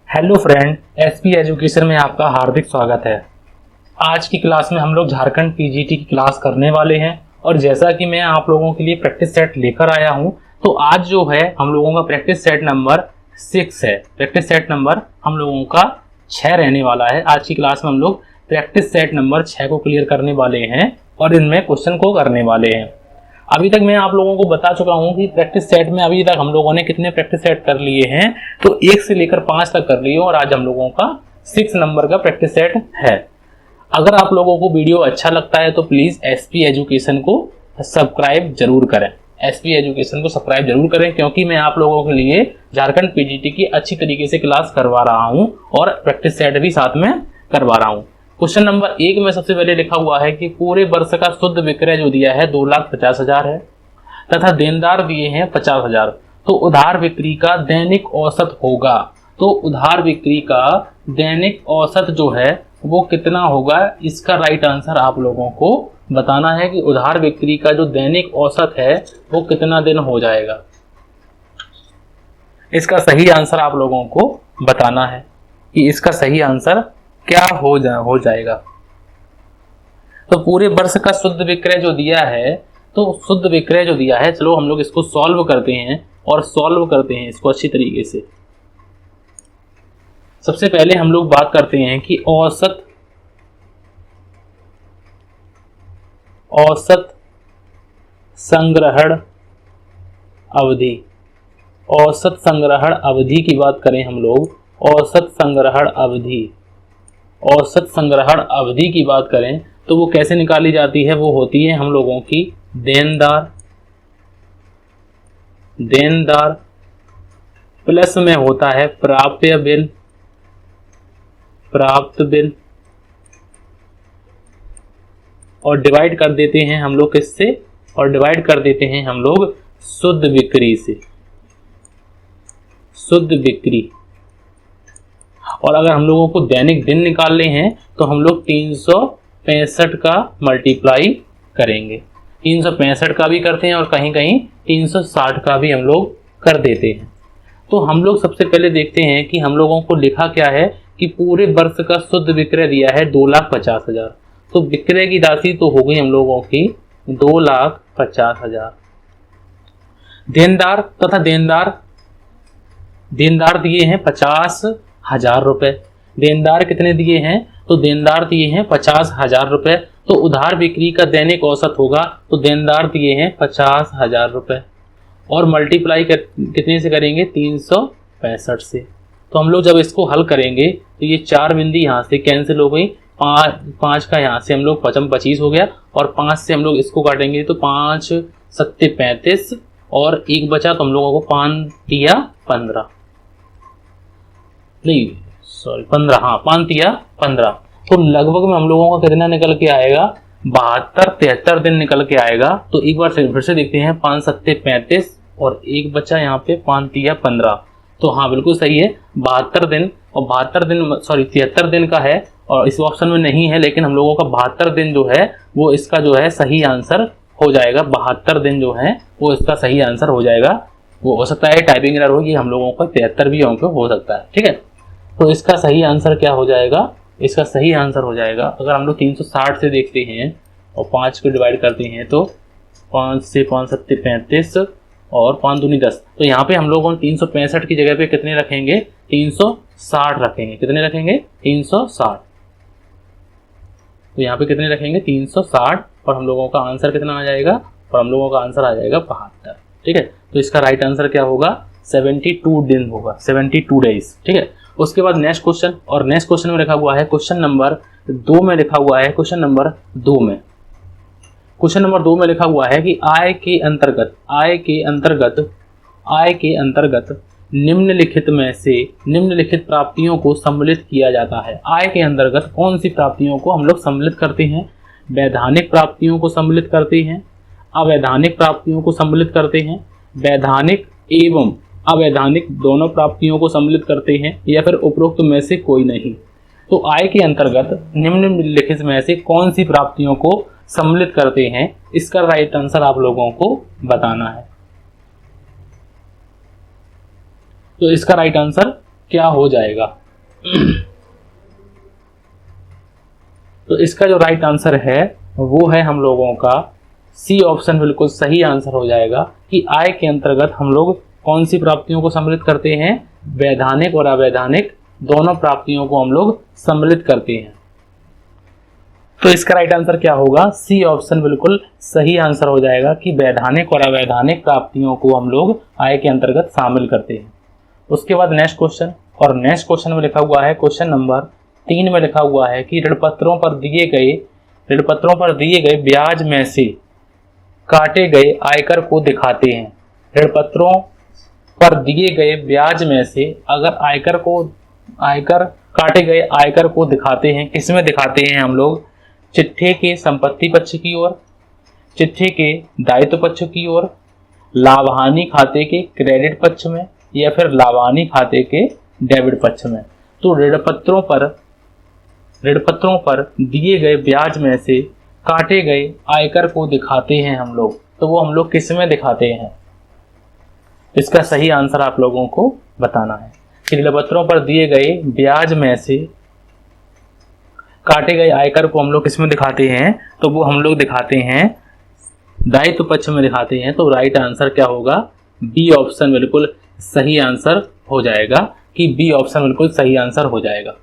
Hello friend, SP education में आपका हार्दिक स्वागत है। आज की क्लास में हम लोग झारखंड पीजीटी की क्लास करने वाले हैं और जैसा कि मैं आप लोगों के लिए प्रैक्टिस सेट लेकर आया हूं, तो आज जो है हम लोगों का प्रैक्टिस सेट नंबर 6 है। प्रैक्टिस सेट नंबर हम लोगों का 6 रहने वाला है। आज की क्लास में हम लोग प्रैक्टिस सेट नंबर 6 को क्लियर करने वाले हैं और इनमें क्वेश्चन को करने वाले हैं। अभी तक मैं आप लोगों को बता चुका हूं कि प्रैक्टिस सेट में अभी तक हम लोगों ने कितने प्रैक्टिस सेट कर लिए हैं, तो 1 से लेकर 5 तक कर लिए और आज हम लोगों का 6 नंबर का प्रैक्टिस सेट है। अगर आप लोगों को वीडियो अच्छा लगता है तो प्लीज एसपी एजुकेशन को सब्सक्राइब जरूर करें। एसपी एजुकेशन को सब्सक्राइब जरूर करें क्योंकि मैं आप लोगों के लिए झारखंड पीजीटी की अच्छी तरीके से क्लास करवा रहा हूं और प्रैक्टिस सेट भी साथ में करवा रहा हूं। क्वेश्चन नंबर 1 में सबसे पहले लिखा हुआ है कि पूरे वर्ष का शुद्ध विक्रय जो दिया है 2,50,000 है तथा देनदार दिए हैं 50,000, तो उधार बिक्री का दैनिक औसत होगा। तो उधार बिक्री का दैनिक औसत जो है वो कितना होगा, इसका राइट आंसर आप लोगों को बताना है कि उधार बिक्री का जो दैनिक औसत है वो कितना दिन हो जाएगा। इसका सही आंसर आप लोगों को बताना है कि इसका सही आंसर क्या हो जाएगा। तो पूरे वर्ष का शुद्ध विक्रय जो दिया है, तो शुद्ध विक्रय जो दिया है, चलो हम लोग इसको सॉल्व करते हैं और सॉल्व करते हैं इसको अच्छी तरीके से। सबसे पहले हम लोग बात करते हैं कि औसत संग्रहण अवधि। औसत संग्रहण अवधि की बात करें हम लोग, औसत संग्रहण अवधि की बात करें तो वो कैसे निकाली जाती है, वो होती है हम लोगों की देनदार प्लस में होता है प्राप्त बिल और डिवाइड कर देते हैं हम लोग किससे, और डिवाइड कर देते हैं हम लोग शुद्ध बिक्री से, शुद्ध बिक्री। और अगर हम लोगों को दैनिक दिन निकालने हैं तो हम लोग 365 का मल्टीप्लाई करेंगे। 365 का भी करते हैं और कहीं कहीं 360 का भी हम लोग कर देते हैं। तो हम लोग सबसे पहले देखते हैं कि हम लोगों को लिखा क्या है कि पूरे वर्ष का शुद्ध विक्रय दिया है 2,50,000, तो विक्रय की राशि तो हो गई हम लोगों की 2,50,000। देनदार तथा देनदार दिए हैं 50,000 रुपए। देनदार कितने दिए हैं, तो देनदार दिए हैं 50,000 रुपए। तो उधार बिक्री का दैनिक औसत होगा, तो देनदार दिए हैं 50,000 रुपए और मल्टीप्लाई कितने से करेंगे, 365 से। तो हम लोग जब इसको हल करेंगे तो ये 4 बिंदी यहाँ से कैंसिल हो गई, 5 का यहाँ से हम लोग 25 हो गया और 5 से हम लोग इसको काटेंगे तो 5 सत्ते 35 और 1 बचा, तो हम लोगों को 5 तिया 15 नहीं सॉरी 15, हाँ 5 तिया 15। तो लगभग में हम लोगों का कितना निकल के आएगा, 72-73 दिन निकल के आएगा। तो एक बार फिर से देखते हैं, 5 सत्ते 35 और 1 बचा यहाँ पे 5 तिया 15। तो हाँ बिल्कुल सही है, 72 दिन और 73 दिन का है और इस ऑप्शन में नहीं है, लेकिन हम लोगों का 72 दिन जो है वो इसका जो है सही आंसर हो जाएगा। 72 दिन जो है वो इसका सही आंसर हो जाएगा। वो हो सकता है टाइपिंग एरर होगी, हम लोगों को 73 भी हो सकता है, ठीक है। तो इसका सही आंसर क्या हो जाएगा, इसका सही आंसर हो जाएगा, अगर हम लोग 360 से देखते हैं और 5 को डिवाइड करते हैं तो 5 से 5 सत्ते 35 और 5 दूनी 10। तो यहाँ पे हम लोगों 365 की जगह पे कितने रखेंगे, 360 रखेंगे। कितने रखेंगे, 360। तो यहाँ पे कितने रखेंगे, 360 और हम लोगों का आंसर कितना आ जाएगा, और हम लोगों का आंसर आ जाएगा 72, ठीक है। तो इसका राइट आंसर क्या होगा, 72 दिन होगा, 72 डेज, ठीक है। उसके बाद नेक्स्ट क्वेश्चन, और नेक्स्ट क्वेश्चन में लिखा हुआ है, क्वेश्चन नंबर 2 में लिखा हुआ है, क्वेश्चन नंबर 2 में लिखा हुआ है कि आय के अंतर्गत निम्नलिखित प्राप्तियों को सम्मिलित किया जाता है। आय के अंतर्गत कौन सी प्राप्तियों को हम लोग सम्मिलित करते हैं, वैधानिक प्राप्तियों को सम्मिलित करते हैं, अवैधानिक प्राप्तियों को सम्मिलित करते हैं, वैधानिक एवं अवैधानिक दोनों प्राप्तियों को सम्मिलित करते हैं, या फिर उपरोक्त में से कोई नहीं। तो आय के अंतर्गत निम्नलिखित में से कौन सी प्राप्तियों को सम्मिलित करते हैं, इसका राइट आंसर आप लोगों को बताना है। तो इसका राइट आंसर क्या हो जाएगा। तो इसका जो राइट आंसर है वो है हम लोगों का सी ऑप्शन बिल्कुल सही आंसर हो जाएगा कि आय के अंतर्गत हम लोग कौन सी प्राप्तियों को सम्मिलित करते हैं, वैधानिक और अवैधानिक दोनों प्राप्तियों को हम लोग सम्मिलित करते हैं। तो इसका राइट आंसर क्या होगा, सी ऑप्शन बिल्कुल सही आंसर हो जाएगा कि वैधानिक और अवैधानिक प्राप्तियों को हम लोग आय के अंतर्गत शामिल करते हैं। उसके बाद नेक्स्ट क्वेश्चन, और नेक्स्ट क्वेश्चन में लिखा हुआ है क्वेश्चन नंबर 3 में लिखा हुआ है कि ऋण पत्रों पर दिए गए ब्याज में से काटे गए आयकर को दिखाते हैं। ऋण पत्रों पर दिए गए ब्याज में से अगर आयकर काटे गए आयकर को दिखाते हैं, किसमें दिखाते हैं हम लोग, चिट्ठे के संपत्ति पक्ष की ओर, चिट्ठे के दायित्व पक्ष की ओर, लाभहानि खाते के क्रेडिट पक्ष में, या फिर लाभहानि खाते के डेबिट पक्ष में। तो ऋण पत्रों पर दिए गए ब्याज में से काटे गए आयकर को दिखाते हैं हम लोग, तो वो हम लोग किस में दिखाते हैं, इसका सही आंसर आप लोगों को बताना है। ऋण पत्रों पर दिए गए ब्याज में से काटे गए आयकर को हम लोग किस में दिखाते हैं, तो वो हम लोग दिखाते हैं दायित्व पक्ष में दिखाते हैं। तो राइट आंसर क्या होगा, बी ऑप्शन बिल्कुल सही आंसर हो जाएगा कि बी ऑप्शन बिल्कुल सही आंसर हो जाएगा।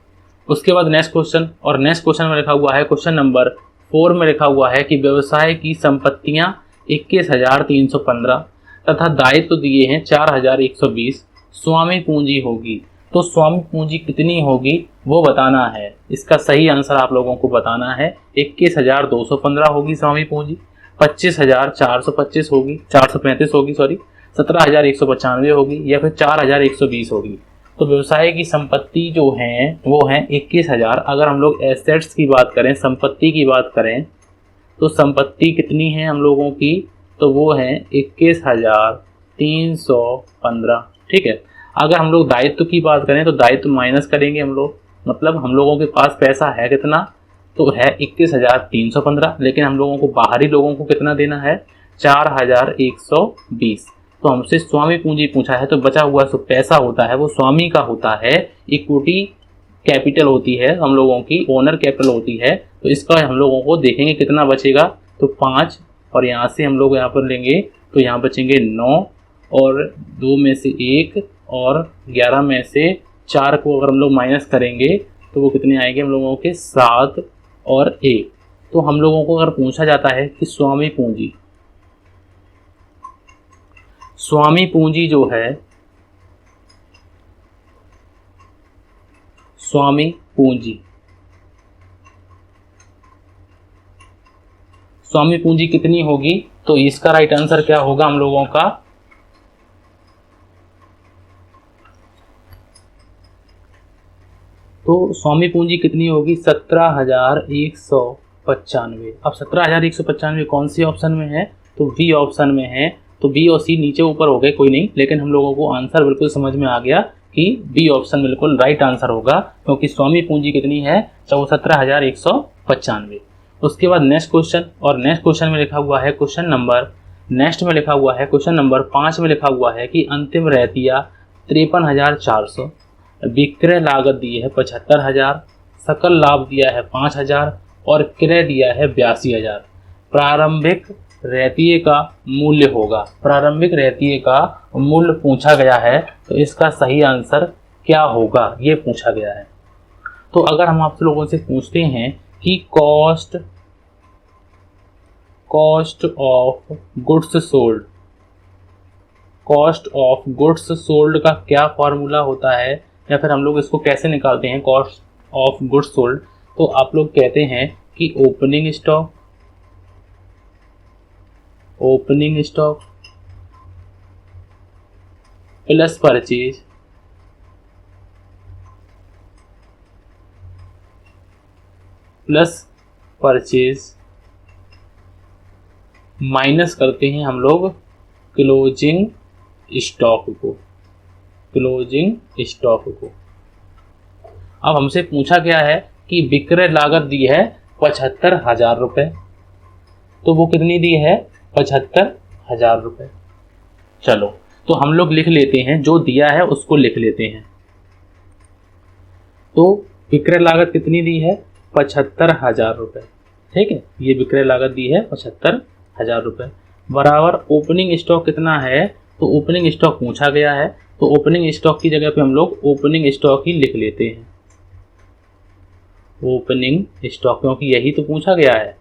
उसके बाद नेक्स्ट क्वेश्चन, और नेक्स्ट क्वेश्चन में लिखा हुआ है क्वेश्चन नंबर 4 में लिखा हुआ है कि व्यवसाय की संपत्तियां 21,315 तथा दायित्व दिए हैं 4,120, स्वामी पूंजी होगी। तो स्वामी पूंजी कितनी होगी वो बताना है। इसका सही आंसर आप लोगों को बताना है। 21,215 होगी स्वामी पूंजी, 25,425 होगी, 435 होगी सॉरी, 17,195 होगी, या फिर 4,120 होगी। तो व्यवसाय की संपत्ति जो है वो है 21,000। अगर हम लोग एसेट्स की बात करें, संपत्ति की बात करें, तो संपत्ति कितनी है हम लोगों की, तो वो है 21,315। ठीक है। अगर हम लोग दायित्व की बात करें तो दायित्व माइनस करेंगे हम लोग, मतलब हम लोगों के पास पैसा है कितना, तो है 21,315, लेकिन हम लोगों को बाहरी लोगों को कितना देना है, 4,120। तो हमसे स्वामी पूंजी पूछा है, तो बचा हुआ जो पैसा होता है वो स्वामी का होता है। इक्विटी कैपिटल होती है हम लोगों की, ओनर कैपिटल होती है। तो इसका हम लोगों को देखेंगे कितना बचेगा, तो 5, और यहाँ से हम लोग यहाँ पर लेंगे तो यहाँ बचेंगे 9, और 2 में से 1, और 11 में से 4 को अगर हम लोग माइनस करेंगे तो वो कितने आएंगे हम लोगों के, 7 और 1। तो हम लोगों को अगर पूछा जाता है कि स्वामी पूंजी जो है, स्वामी पूंजी कितनी होगी, तो इसका राइट आंसर क्या होगा हम लोगों का, तो स्वामी पूंजी कितनी होगी, 17,195। अब 17,195 कौन सी ऑप्शन में है, तो बी ऑप्शन में है। तो बी और सी नीचे ऊपर हो गए कोई नहीं, लेकिन हम लोगों को आंसर बिल्कुल समझ में आ गया कि बी ऑप्शन बिल्कुल राइट आंसर होगा, क्योंकि स्वामी पूंजी कितनी है, तो वो 17,195। उसके बाद नेक्स्ट क्वेश्चन, और नेक्स्ट क्वेश्चन में लिखा हुआ है क्वेश्चन नंबर 5 में लिखा हुआ है कि अंतिम रहतिया 53,400, विक्रय लागत दी है 75,000, सकल लाभ दिया है 5,000, और क्रय दिया है 82,000। प्रारंभिक रहतिये का मूल्य होगा, प्रारंभिक रहतिये का मूल्य पूछा गया है, तो इसका सही आंसर क्या होगा ये पूछा गया है। तो अगर हम आप लोगों से पूछते हैं कि कॉस्ट ऑफ गुड्स सोल्ड का क्या फॉर्मूला होता है, या फिर हम लोग इसको कैसे निकालते हैं कॉस्ट ऑफ गुड्स सोल्ड, तो आप लोग कहते हैं कि opening stock plus purchase minus करते हैं हम लोग क्लोजिंग स्टॉक को। अब हमसे पूछा गया है कि विक्रय लागत दी है 75,000 रुपये, तो वो कितनी दी है, 75,000 रुपये। चलो तो हम लोग लिख लेते हैं, जो दिया है उसको लिख लेते हैं। तो विक्रय लागत कितनी दी है? 75,000 रुपये। ठीक है, ये विक्रय लागत दी है 75,000 रुपये बराबर ओपनिंग स्टॉक कितना है? तो ओपनिंग स्टॉक पूछा गया है, तो ओपनिंग स्टॉक की जगह पे हम लोग ओपनिंग स्टॉक ही लिख लेते हैं, ओपनिंग स्टॉक, क्योंकि यही तो पूछा गया है।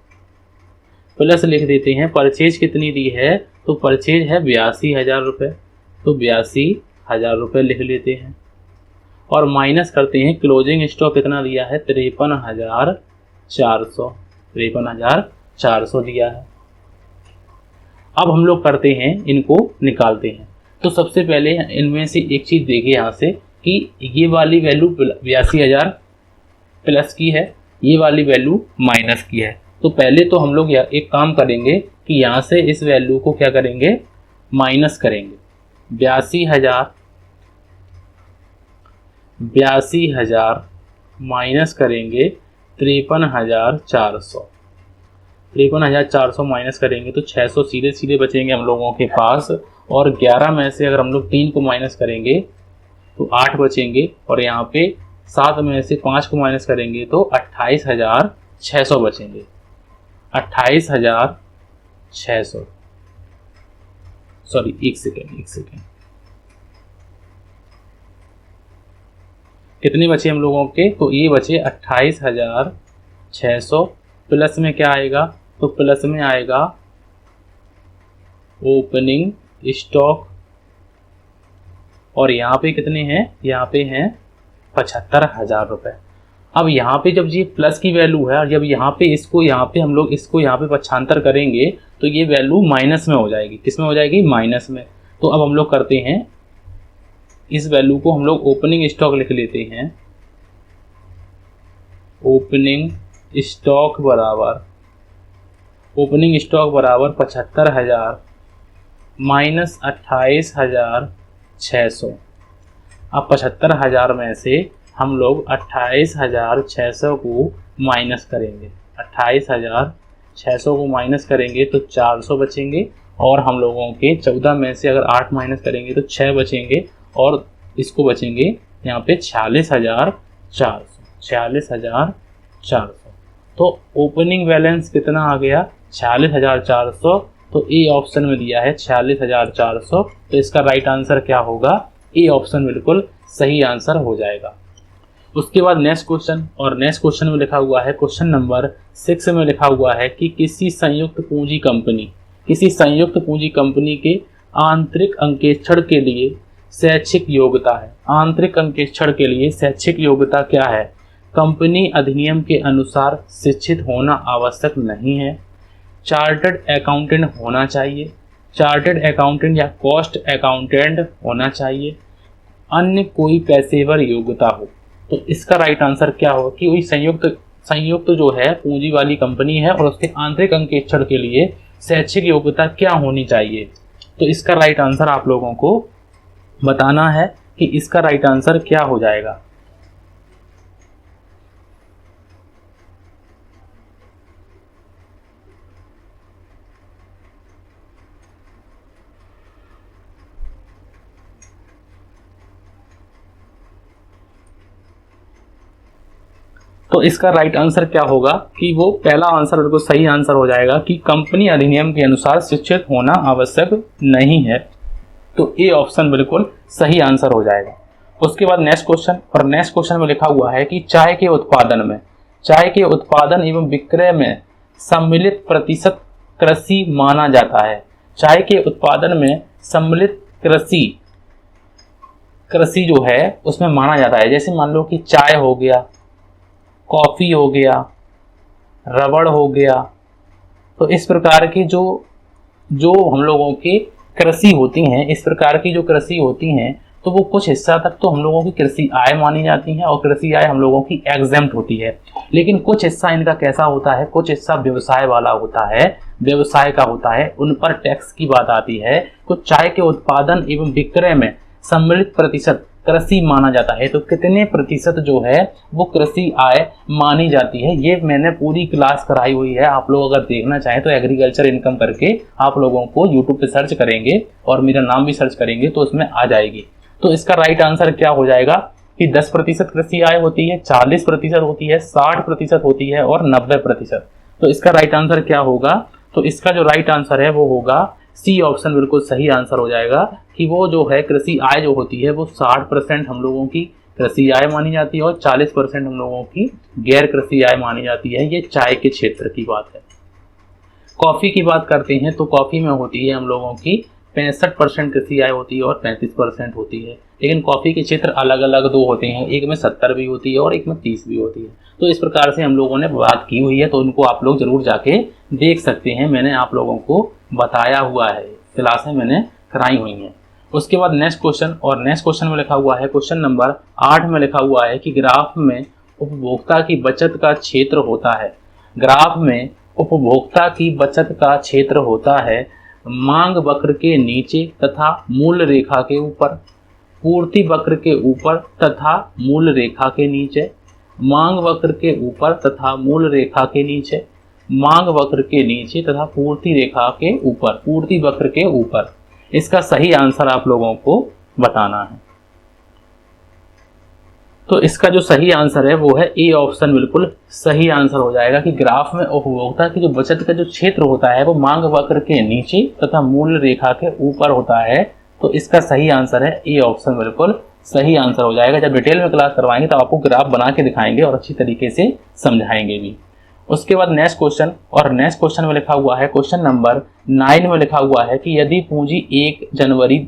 प्लस लिख देते हैं परचेज कितनी दी है? तो परचेज है 82,000 रुपये, तो 82,000 रुपये लिख लेते हैं और माइनस करते हैं क्लोजिंग स्टॉक कितना दिया है? 53,400, 53,400 दिया है। अब हम लोग करते हैं, इनको निकालते हैं। तो सबसे पहले इनमें से एक चीज़ देखिए यहाँ से कि ये वाली वैल्यू 82,000 प्लस की है, ये वाली वैल्यू माइनस की है। तो पहले तो हम लोग एक काम करेंगे कि यहाँ से इस वैल्यू को क्या करेंगे? माइनस करेंगे। 82,000 माइनस करेंगे 53,400, 53,400 माइनस करेंगे तो 600 सीधे सीधे बचेंगे हम लोगों के पास, और 11 में से अगर हम लोग 3 को माइनस करेंगे तो 8 बचेंगे, और यहाँ पे 7 में से 5 को माइनस करेंगे तो 28,600 बचेंगे, 28,600। सॉरी, एक सेकेंड, कितने बचे हम लोगों के? तो ये बचे 28,600, प्लस में क्या आएगा? तो प्लस में आएगा ओपनिंग स्टॉक, और यहाँ पे कितने हैं? यहाँ पे हैं 75,000 रुपये। अब यहाँ पे जब ये प्लस की वैल्यू है और जब यहाँ पे हम लोग इसको यहाँ पे पक्षांतर करेंगे तो ये वैल्यू माइनस में हो जाएगी। किस में हो जाएगी? माइनस में। तो अब हम लोग करते हैं, इस वैल्यू को हम लोग ओपनिंग स्टॉक लिख लेते हैं, ओपनिंग स्टॉक बराबर 75,000 माइनस 28,600। अब 75,000 में से हम लोग 28,600 को माइनस करेंगे, 28,600 को माइनस करेंगे तो 400 बचेंगे, और हम लोगों के 14 में से अगर 8 माइनस करेंगे तो 6 बचेंगे, और इसको बचेंगे यहाँ पे 46,400। तो ओपनिंग बैलेंस कितना आ गया? 46,400। तो ए ऑप्शन में दिया है 46,400, तो इसका राइट आंसर क्या होगा? ए ऑप्शन बिल्कुल सही आंसर हो जाएगा। उसके बाद नेक्स्ट क्वेश्चन, और नेक्स्ट क्वेश्चन में लिखा हुआ है, क्वेश्चन नंबर 6 में लिखा हुआ है कि किसी संयुक्त पूंजी कंपनी के आंतरिक अंकेक्षण के लिए शैक्षिक योग्यता है। आंतरिक अंकेक्षण के लिए शैक्षिक योग्यता क्या है? कंपनी अधिनियम के अनुसार शिक्षित होना आवश्यक नहीं है, चार्टर्ड अकाउंटेंट होना चाहिए, चार्टर्ड अकाउंटेंट या कॉस्ट अकाउंटेंट होना चाहिए, अन्य कोई पेशेवर योग्यता हो। तो इसका राइट आंसर क्या होगा कि वही संयुक्त जो है पूंजी वाली कंपनी है और उसके आंतरिक अंकेक्षण के लिए शैक्षिक योग्यता क्या होनी चाहिए। तो इसका राइट आंसर आप लोगों को बताना है कि इसका राइट आंसर क्या हो जाएगा। तो इसका राइट आंसर क्या होगा कि वो पहला आंसर बिल्कुल सही आंसर हो जाएगा कि कंपनी अधिनियम के अनुसार शिक्षित होना आवश्यक नहीं है। तो ए ऑप्शन बिल्कुल सही आंसर हो जाएगा। उसके बाद नेक्स्ट क्वेश्चन, और नेक्स्ट क्वेश्चन में लिखा हुआ है कि चाय के उत्पादन एवं विक्रय में सम्मिलित प्रतिशत कृषि माना जाता है। चाय के उत्पादन में सम्मिलित कृषि जो है उसमें माना जाता है। जैसे मान लो कि चाय हो गया, कॉफ़ी हो गया, रबड़ हो गया, तो इस प्रकार की जो हम लोगों की कृषि होती हैं, इस प्रकार की जो कृषि होती हैं तो वो कुछ हिस्सा तक तो हम लोगों की कृषि आय मानी जाती है और कृषि आय हम लोगों की एग्जेम्प्ट होती है। लेकिन कुछ हिस्सा इनका कैसा होता है, कुछ हिस्सा व्यवसाय वाला होता है, व्यवसाय का होता है, उन पर टैक्स की बात आती है। तो चाय के उत्पादन एवं विक्रय में सम्मिलित प्रतिशत कृषि माना जाता है। तो कितने प्रतिशत जो है वो कृषि आय मानी जाती है, ये मैंने पूरी क्लास कराई हुई है। आप लोग अगर देखना चाहें तो एग्रीकल्चर इनकम करके आप लोगों को यूट्यूब पे सर्च करेंगे और मेरा नाम भी सर्च करेंगे तो उसमें आ जाएगी। तो इसका राइट आंसर क्या हो जाएगा? कि 10% कृषि आय होती है, 40% होती है, 60% होती है और 90%। तो इसका राइट आंसर क्या होगा? तो इसका जो राइट आंसर है वो होगा सी ऑप्शन, बिल्कुल सही आंसर हो जाएगा कि वो जो है कृषि आय जो होती है वो 60% हम लोगों की कृषि आय मानी जाती है और 40% हम लोगों की गैर कृषि आय मानी जाती है। ये चाय के क्षेत्र की बात है। कॉफी की बात करते हैं तो कॉफी में होती है हम लोगों की 65% कृषि आय होती है और 35% होती है। लेकिन कॉफी के क्षेत्र अलग अलग दो होते हैं, एक में 70 भी होती है और एक में 30 भी होती है। तो इस प्रकार से हम लोगों ने बात की हुई है, तो उनको आप लोग जरूर जाके देख सकते हैं। मैंने आप लोगों को बताया हुआ है, क्लासें मैंने कराई हुई हैं। उसके बाद नेक्स्ट क्वेश्चन, और नेक्स्ट क्वेश्चन में लिखा हुआ है, क्वेश्चन नंबर 8 में लिखा हुआ है कि ग्राफ में उपभोक्ता की बचत का क्षेत्र होता है। ग्राफ में उपभोक्ता की बचत का क्षेत्र होता है मांग वक्र के नीचे तथा मूल रेखा के ऊपर, पूर्ति वक्र के ऊपर तथा मूल रेखा के नीचे, मांग वक्र के ऊपर तथा मूल रेखा के नीचे, मांग वक्र के नीचे तथा पूर्ति रेखा के ऊपर, पूर्ति वक्र के ऊपर। इसका सही आंसर आप लोगों को बताना है। तो इसका जो सही आंसर है वो है ए ऑप्शन, बिल्कुल सही आंसर हो जाएगा कि ग्राफ में उपभोक्ता की जो बचत का जो क्षेत्र होता है वो मांग वक्र के नीचे तथा मूल रेखा के ऊपर होता है। तो इसका सही आंसर है ए ऑप्शन, बिल्कुल सही आंसर हो जाएगा। जब डिटेल में क्लास करवाएंगे तब आपको ग्राफ बना के दिखाएंगे और अच्छी तरीके से समझाएंगे भी। उसके बाद नेक्स्ट क्वेश्चन, और नेक्स्ट क्वेश्चन में लिखा हुआ है, क्वेश्चन नंबर 9 में लिखा हुआ है कि यदि पूंजी 1 जनवरी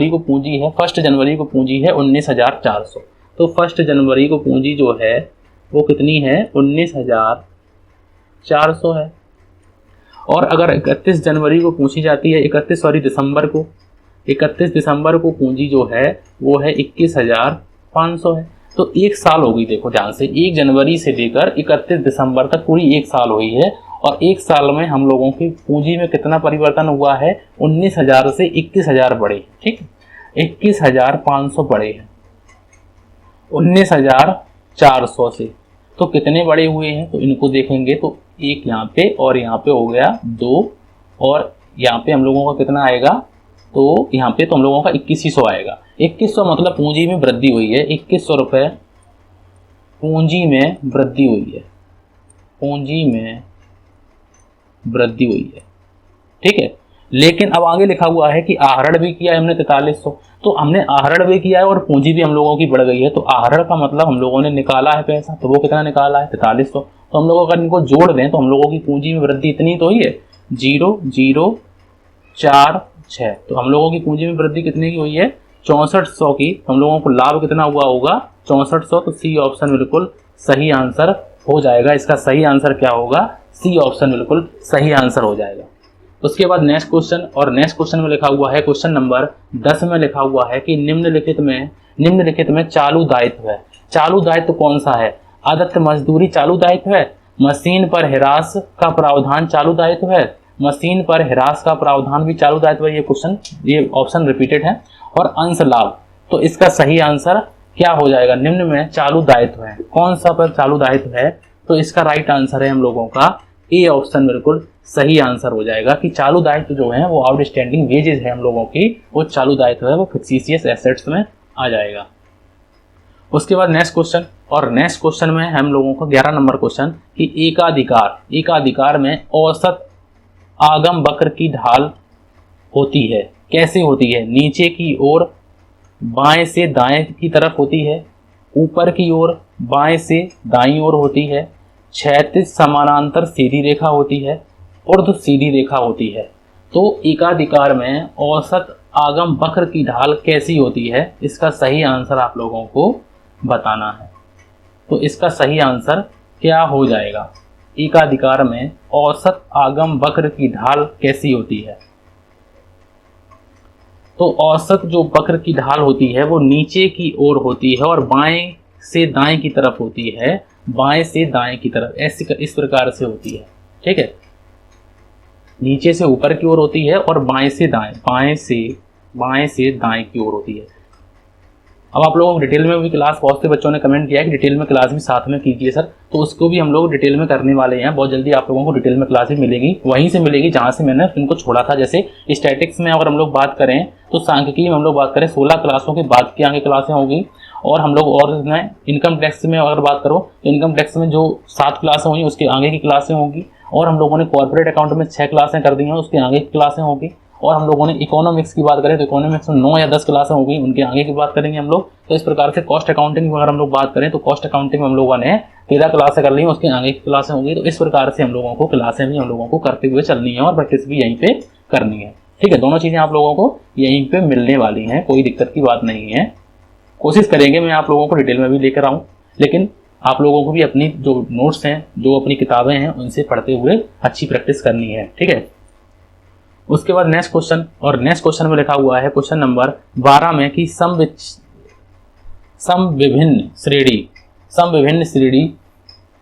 को पूंजी है, 1 जनवरी को पूंजी है 19,400। तो 1 जनवरी को पूंजी जो है वो कितनी है? 19,400 है। और अगर 31 जनवरी को पूछी जाती है, 31 दिसंबर को पूंजी जो है वो है 21,500 है। तो एक साल हो गई, देखो ध्यान से, 1 जनवरी से लेकर 31 दिसंबर तक पूरी एक साल हुई है। और एक साल में हम लोगों की पूंजी में कितना परिवर्तन हुआ है? 19,000 से 21,000 बढ़े, ठीक, 21,500 बढ़े हैं 19,400 से। तो कितने बड़े हुए हैं? तो इनको देखेंगे तो एक यहाँ पे और यहाँ पे हो गया 2, और यहाँ पे हम लोगों का कितना आएगा? तो यहाँ पे तो हम लोगों का 2100 आएगा। 2100 मतलब पूंजी में वृद्धि हुई है, 2100 रुपये पूंजी में वृद्धि हुई है, पूंजी में वृद्धि हुई है, ठीक है। लेकिन अब आगे लिखा हुआ है कि आहरण भी किया है हमने 4300। तो हमने आहरण भी किया है और पूंजी भी हम लोगों की बढ़ गई है। तो आहरण का मतलब हम लोगों ने निकाला है पैसा, तो वो कितना निकाला है? 4300। तो हम लोगों का इनको जोड़ दें तो हम लोगों की पूंजी में वृद्धि इतनी तो ही है, 0,046। तो हम लोगों की पूंजी में वृद्धि कितने की हुई है? 6400 की। हम लोगों को लाभ कितना हुआ होगा? 6400। तो सी ऑप्शन बिल्कुल सही आंसर हो जाएगा। इसका सही आंसर क्या होगा? सी ऑप्शन बिल्कुल सही आंसर हो जाएगा। उसके बाद नेक्स्ट क्वेश्चन, और नेक्स्ट क्वेश्चन में लिखा हुआ है, क्वेश्चन नंबर 10 में लिखा हुआ है कि निम्नलिखित में चालू दायित्व है। चालू दायित्व कौन सा है? आदत मजदूरी चालू दायित्व है, मशीन पर हिरास का प्रावधान चालू दायित्व है, मशीन पर हिरास का प्रावधान भी चालू दायित्व है। ये ऑप्शन रिपीटेड है। और अंश लाभ। तो इसका सही आंसर क्या हो जाएगा? निम्न में चालू दायित्व है, कौन सा पर चालू दायित्व है? तो इसका राइट आंसर है हम लोगों का ए ऑप्शन, बिल्कुल सही आंसर हो जाएगा कि चालू दायित्व जो है वो आउटस्टैंडिंग वेजेस है हम लोगों की, वो चालू दायित्व है, वो फिक्सिशियस एसेट्स में आ जाएगा। उसके बाद नेक्स्ट क्वेश्चन, और नेक्स्ट क्वेश्चन में हम लोगों को 11 नंबर क्वेश्चन कि एकाधिकार में औसत आगम वक्र की ढाल होती है। कैसे होती है? नीचे की ओर बाएं से दाएं की तरफ होती है, ऊपर की ओर बाएं से दाईं ओर होती है, क्षैतिज समानांतर सीधी रेखा होती है, ऊर्ध्व सीधी रेखा होती है। तो एकाधिकार में औसत आगम वक्र की ढाल कैसी होती है? इसका सही आंसर आप लोगों को बताना है। तो इसका सही आंसर क्या हो जाएगा? एकाधिकार में औसत आगम वक्र की ढाल कैसी होती है? तो औसत जो वक्र की ढाल होती है वो नीचे की ओर होती है और बाएं से दाएं की तरफ होती है, बाएं से दाएं की तरफ, ऐसी इस प्रकार से होती है, ठीक है। नीचे से ऊपर की ओर होती है और बाएं से दाएं की ओर होती है। अब आप लोगों को डिटेल में भी क्लास, बहुत से बच्चों ने कमेंट किया है कि डिटेल में क्लास भी साथ में कीजिए सर, तो उसको भी हम लोग डिटेल में करने वाले हैं। बहुत जल्दी आप लोगों को डिटेल में क्लास भी मिलेगी, वहीं से मिलेगी जहाँ से मैंने इनको छोड़ा था। जैसे स्टैटिक्स में अगर हम लोग बात करें तो सांख्यिकी में हम लोग बात करें 16 क्लासों के बाद की आगे क्लासें होगी। और हम लोग और इनकम टैक्स में अगर बात करो तो इनकम टैक्स में जो 7 क्लासें हुई उसके आगे की क्लासें होंगी। और हम लोगों ने कॉर्पोरेट अकाउंट में 6 क्लासें कर दी हैं, उसके आगे की क्लासें होगी। और हम लोगों ने इकोनॉमिक्स की बात करें तो इकोनॉमिक्स में 9 या 10 क्लासें होगी, उनके आगे की बात करेंगे हम लोग। तो इस प्रकार से कॉस्ट अकाउंटिंग अगर हम लोग बात करें तो कॉस्ट अकाउंटिंग में हम लोगों ने 13 क्लासें कर ली हैं, उसके आगे की क्लासें होंगी। तो इस प्रकार से हम लोगों को क्लासें भी हम लोगों को करते हुए चलनी है और प्रैक्टिस भी यहीं पे करनी है। ठीक है, दोनों चीज़ें आप लोगों को यहीं पे मिलने वाली हैं, कोई दिक्कत की बात नहीं है। कोशिश करेंगे मैं आप लोगों को डिटेल में भी लेकर आऊँ, लेकिन आप लोगों को भी अपनी जो नोट्स हैं, जो अपनी किताबें हैं, उनसे पढ़ते हुए अच्छी प्रैक्टिस करनी है। ठीक है, उसके बाद नेक्स्ट क्वेश्चन, और नेक्स्ट क्वेश्चन में लिखा हुआ है क्वेश्चन नंबर 12 में कि सम विभिन्न श्रेणी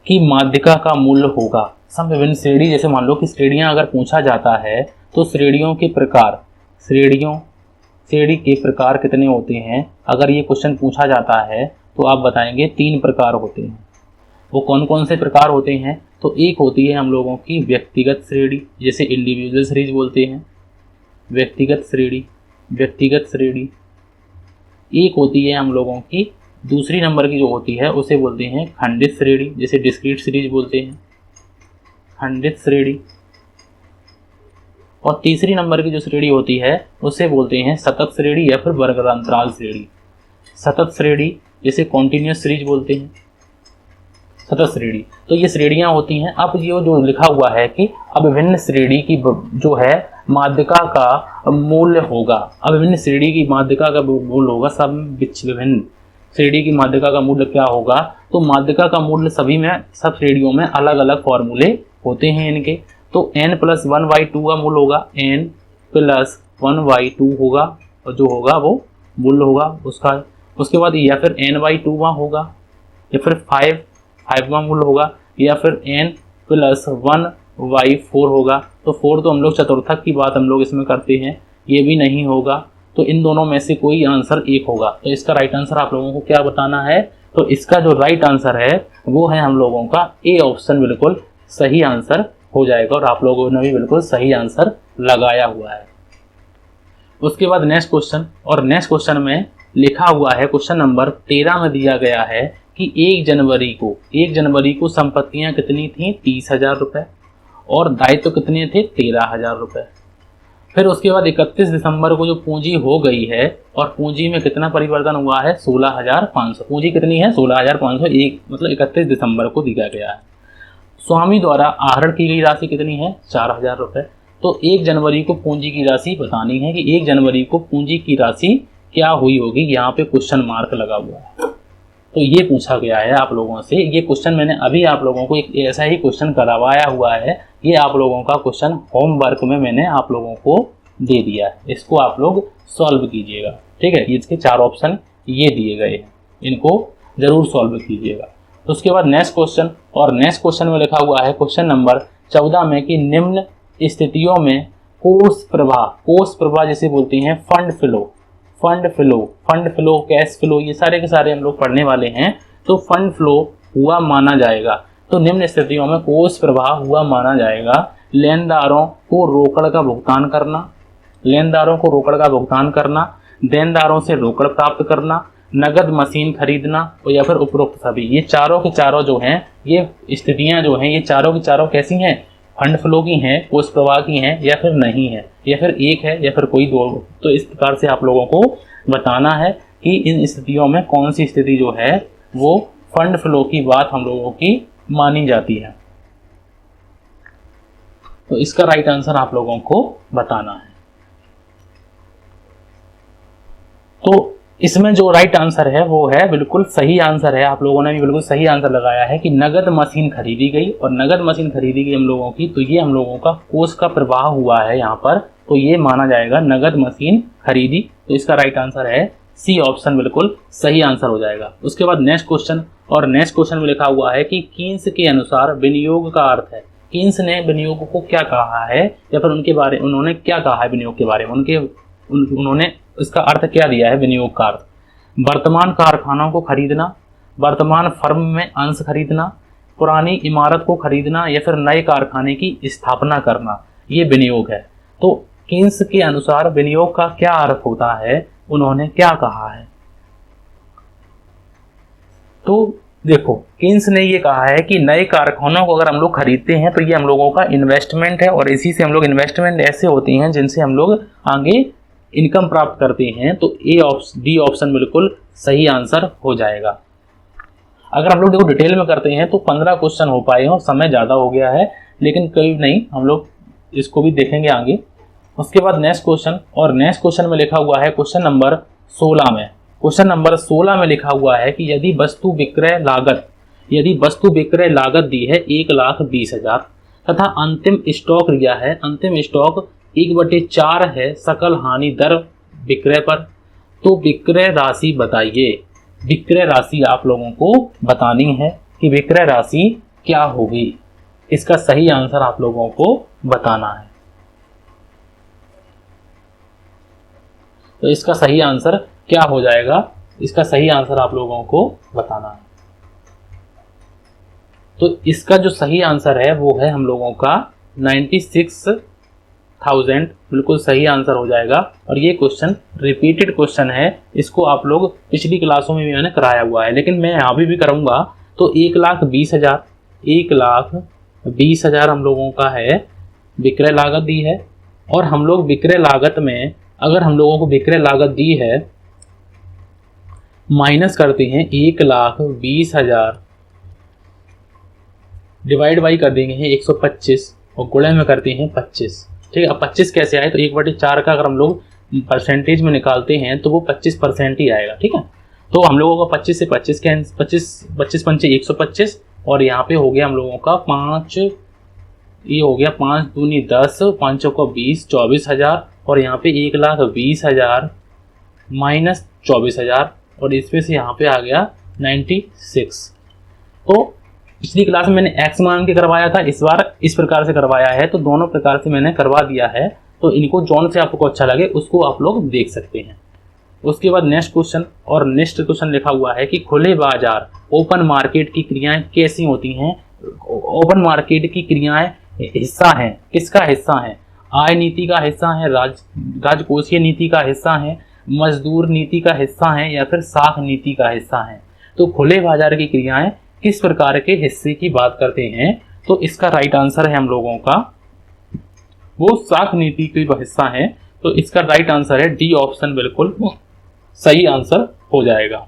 की माध्यिका का मूल्य होगा। सम विभिन्न श्रेणी, जैसे मान लो कि श्रेणियां अगर पूछा जाता है तो श्रेणी के प्रकार कितने होते हैं, अगर ये क्वेश्चन पूछा जाता है तो आप बताएंगे 3 प्रकार होते हैं। वो कौन कौन से प्रकार होते हैं? तो एक होती है हम लोगों की व्यक्तिगत श्रेणी, जैसे इंडिविजुअल सीरीज बोलते हैं, व्यक्तिगत श्रेणी। एक होती है हम लोगों की दूसरी नंबर की जो होती है उसे बोलते हैं खंडित श्रेणी, जैसे डिस्क्रीट सीरीज बोलते हैं, खंडित श्रेणी। और तीसरी नंबर की जो श्रेणी होती है उसे बोलते हैं सतत श्रेणी या फिर वर्गांतराल श्रेणी। सतत श्रेणी जैसे कॉन्टिन्यूअस सीरीज बोलते हैं, सतत श्रेणी। तो ये श्रेणियां होती हैं। अब ये जो लिखा हुआ है कि अब विभिन्न श्रेणी की जो है माध्यिका का मूल्य होगा, अब विभिन्न श्रेणी की माध्यिका का मूल्य होगा, सब विभिन्न श्रेणी की माध्यिका का मूल्य क्या होगा? तो माध्यिका का मूल्य सब श्रेणियों में अलग अलग फॉर्मूले होते हैं इनके। तो n+1/2 का मूल्य होगा, n+1/2 होगा, और जो होगा वो मूल्य होगा उसका। उसके बाद या फिर n/2 होगा, या फिर 5वां मूल्य होगा, या फिर n+1/4 होगा। तो 4 तो हम लोग चतुर्थक की बात हम लोग इसमें करते हैं, ये भी नहीं होगा। तो इन दोनों में से कोई आंसर एक होगा। तो इसका राइट आंसर आप लोगों को क्या बताना है? तो इसका जो राइट आंसर है वो है हम लोगों का ए ऑप्शन, बिल्कुल सही आंसर हो जाएगा। और आप लोगों ने भी बिल्कुल सही आंसर लगाया हुआ है। उसके बाद नेक्स्ट क्वेश्चन, और नेक्स्ट क्वेश्चन में लिखा हुआ है क्वेश्चन नंबर 13 में दिया गया है कि 1 जनवरी को संपत्तियां कितनी थी? 30,000 रुपये, और दायित्व कितने थे? 13,000 रुपये। फिर उसके बाद 31 दिसंबर को जो पूंजी हो गई है, और पूंजी में कितना परिवर्तन हुआ है? 16,500। पूंजी कितनी है? 16,500, एक मतलब 31 दिसंबर को दिया गया है। स्वामी द्वारा आहरण की गई राशि कितनी है? 4,000 रुपये। तो 1 जनवरी को पूंजी की राशि बतानी है कि 1 जनवरी को पूंजी की राशि क्या हुई होगी। यहाँ पे क्वेश्चन मार्क लगा हुआ है, तो ये पूछा गया है आप लोगों से। ये क्वेश्चन मैंने अभी आप लोगों को एक ऐसा ही क्वेश्चन करवाया हुआ है। ये आप लोगों का क्वेश्चन होमवर्क में मैंने आप लोगों को दे दिया है, इसको आप लोग सॉल्व कीजिएगा। ठीक है, इसके 4 ऑप्शन ये दिए गए हैं, इनको जरूर सॉल्व कीजिएगा। उसके बाद नेक्स्ट क्वेश्चन, और नेक्स्ट क्वेश्चन में लिखा हुआ है क्वेश्चन नंबर 14 में कि निम्न स्थितियों में कोष प्रवाह जैसे बोलते हैं फंड फ्लो, कैश फ्लो, ये सारे के सारे हम लोग पढ़ने वाले हैं। तो फंड फ्लो हुआ माना जाएगा। तो निम्न स्थितियों में कोष प्रवाह हुआ माना जाएगा लेनदारों को रोकड़ का भुगतान करना, देनदारों से रोकड़ प्राप्त करना, नगद मशीन खरीदना, और या फिर उपरोक्त सभी। ये चारों के चारों जो हैं, ये स्थितियां जो हैं, ये चारों की चारों कैसी हैं? फंड फ्लो की हैं, कोष प्रवाह की हैं, या फिर नहीं है, या फिर एक है, या फिर कोई दो। तो इस प्रकार से आप लोगों को बताना है कि इन स्थितियों में कौन सी स्थिति जो है वो फंड फ्लो की बात हम लोगों की मानी जाती है। तो इसका राइट आंसर आप लोगों को बताना है। तो इसमें जो राइट आंसर है वो है बिल्कुल सही आंसर है। आप लोगों ने भी बिल्कुल सही आंसर लगाया है कि नगद मशीन खरीदी गई, और नगद मशीन खरीदी गई हम लोगों की, तो ये हम लोगों का कोष का प्रवाह हुआ है यहाँ पर। तो ये माना जाएगा नगद मशीन खरीदी। तो इसका राइट आंसर है सी ऑप्शन, बिल्कुल सही आंसर हो जाएगा। उसके बाद नेक्स्ट क्वेश्चन, और नेक्स्ट क्वेश्चन में लिखा हुआ है कि कीन्स के अनुसार विनियोग का अर्थ है। कीन्स ने विनियोग को क्या कहा है, या फिर उन्होंने क्या कहा है विनियोग के बारे में, उन्होंने इसका अर्थ क्या दिया है विनियोग का अर्थ? वर्तमान कारखानों को खरीदना, वर्तमान फर्म में अंश खरीदना, पुरानी इमारत को खरीदना या फिर नए कारखाने की स्थापना करना, ये विनियोग है। तो केन्स के अनुसार विनियोग का क्या अर्थ होता है, उन्होंने क्या कहा है? तो देखो, केन्स ने ये कहा है कि नए कारखानों को अगर हम लोग खरीदते हैं तो ये हम लोगों का इन्वेस्टमेंट है, और इसी से हम लोग इन्वेस्टमेंट ऐसे होती हैं जिनसे हम लोग आगे इनकम प्राप्त करते हैं। तो डी ऑप्शन बिल्कुल सही आंसर हो जाएगा। अगर हम लोग देखो डिटेल में करते हैं तो 15 क्वेश्चन हो पाए हैं और समय ज़्यादा हो गया है, लेकिन कोई नहीं, हम लोग इसको भी देखेंगे आगे। उसके बाद नेक्स्ट क्वेश्चन, और नेक्स्ट क्वेश्चन में लिखा हुआ है क्वेश्चन नंबर 16 में। क्वेश्चन नंबर 16 में लिखा हुआ है कि यदि वस्तु विक्रय लागत दी है 1,20,000 तथा अंतिम स्टॉक दिया है, अंतिम स्टॉक 1/4 है सकल हानि दर विक्रय पर, तो विक्रय राशि बताइए। विक्रय राशि आप लोगों को बतानी है कि विक्रय राशि क्या होगी। इसका सही आंसर आप लोगों को बताना है। तो इसका सही आंसर क्या हो जाएगा, इसका सही आंसर आप लोगों को बताना है। तो इसका जो सही आंसर है वो है हम लोगों का 96,000, बिल्कुल सही आंसर हो जाएगा। और ये क्वेश्चन रिपीटेड क्वेश्चन है, इसको आप लोग पिछली क्लासों में भी मैंने कराया हुआ है, लेकिन मैं यहाँ भी करूँगा। तो 1,20,000 हम लोगों का है विक्रय लागत दी है, और हम लोग विक्रय लागत में अगर हम लोगों को विक्रय लागत दी है माइनस करते हैं 1,20,000 डिवाइड बाई कर देंगे हैं 125 और गुणे में करते हैं 25। ठीक है, अब 25 कैसे आए, तो 1/4 का अगर हम लोग परसेंटेज में निकालते हैं तो वो 25% ही आएगा। ठीक है, तो हम लोगों का 25 से 25 के 25 पंचे 125, और यहाँ पे हो गया हम लोगों का 5, ये हो गया 5 दूनी 10, 5 को 20, 24,000, और यहाँ पे 1,20,000 माइनस 24,000, और इसमें से यहाँ पे आ गया 96। तो पिछली क्लास में मैंने एक्स मान के करवाया था, इस बार इस प्रकार से करवाया है, तो दोनों प्रकार से मैंने करवा दिया है। तो इनको जौन से आपको अच्छा लगे उसको आप लोग देख सकते हैं। उसके बाद नेक्स्ट क्वेश्चन, और नेक्स्ट क्वेश्चन लिखा हुआ है कि खुले बाजार ओपन मार्केट की क्रियाएं कैसी होती हैं। ओपन मार्केट की क्रियाएं हिस्सा हैं, किसका हिस्सा है? आय नीति का हिस्सा है, राजकोषीय नीति का हिस्सा है, मजदूर नीति का हिस्सा है, या फिर साख नीति का हिस्सा है। तो खुले बाजार की क्रियाएं किस प्रकार के हिस्से की बात करते हैं? तो इसका राइट आंसर है हम लोगों का वो साख नीति का हिस्सा है। तो इसका राइट आंसर है डी ऑप्शन, बिल्कुल सही आंसर हो जाएगा।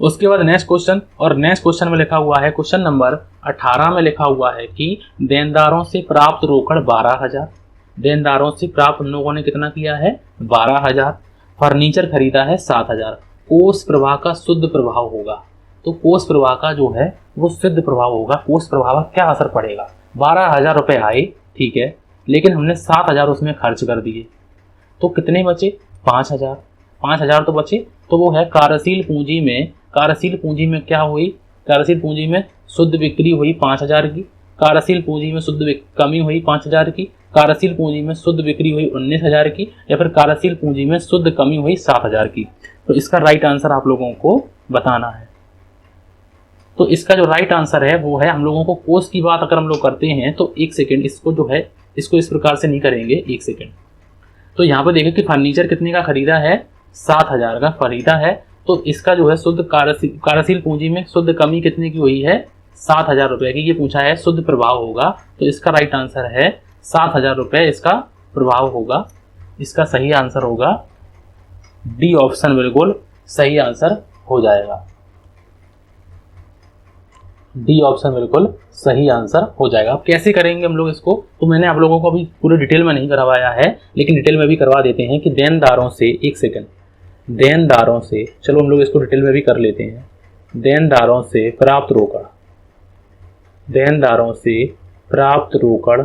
उसके बाद नेक्स्ट क्वेश्चन, और नेक्स्ट क्वेश्चन में लिखा हुआ है क्वेश्चन नंबर 18 में लिखा हुआ है कि देनदारों से प्राप्त रोकड़ 12,000। देनदारों से प्राप्त हम लोगों ने कितना किया है? 12,000। फर्नीचर खरीदा है 7,000। कोष प्रवाह का शुद्ध प्रभाव होगा। तो कोष प्रवाह का जो है वो शुद्ध प्रभाव होगा। कोष प्रभाव का क्या असर पड़ेगा? 12,000 रुपये आए, ठीक है, लेकिन हमने 7,000 उसमें खर्च कर दिए, तो कितने बचे? 5,000। 5,000 तो बचे, तो वो है कार्यशील पूंजी में। कार्यशील पूंजी में क्या हुई? कार्यशील पूंजी में शुद्ध बिक्री हुई 5,000 की, कार्यशील पूंजी में शुद्ध कमी हुई 5,000 की, कार्यशील पूंजी में शुद्ध बिक्री हुई 19,000 की, या फिर कार्यशील पूंजी में शुद्ध कमी हुई 7,000 की। तो इसका राइट आंसर आप लोगों को बताना है। तो इसका जो राइट आंसर है वो है, हम लोगों को कोष की बात अगर हम लोग करते हैं तो एक सेकेंड, इसको जो है इसको इस प्रकार से नहीं करेंगे, एक सेकेंड। तो यहाँ पर देखिए कि फर्नीचर कितने का खरीदा है? 7,000 का खरीदा है। तो इसका जो है शुद्ध कार्यशील पूंजी में शुद्ध कमी कितने की हुई है? 7,000 रुपये की। ये पूछा है शुद्ध प्रभाव होगा, तो इसका राइट आंसर है 7,000 रुपये इसका प्रभाव होगा। इसका सही आंसर होगा डी ऑप्शन, बिल्कुल सही आंसर हो जाएगा। डी ऑप्शन बिल्कुल सही आंसर हो जाएगा। अब कैसे करेंगे हम लोग इसको, तो मैंने आप लोगों को अभी पूरे डिटेल में नहीं करवाया है, लेकिन डिटेल में भी करवा देते हैं कि देनदारों से, एक सेकंड, देनदारों से, चलो हम लोग इसको डिटेल में भी कर लेते हैं। देनदारों से प्राप्त रोकड़, देनदारों से प्राप्त रोकड़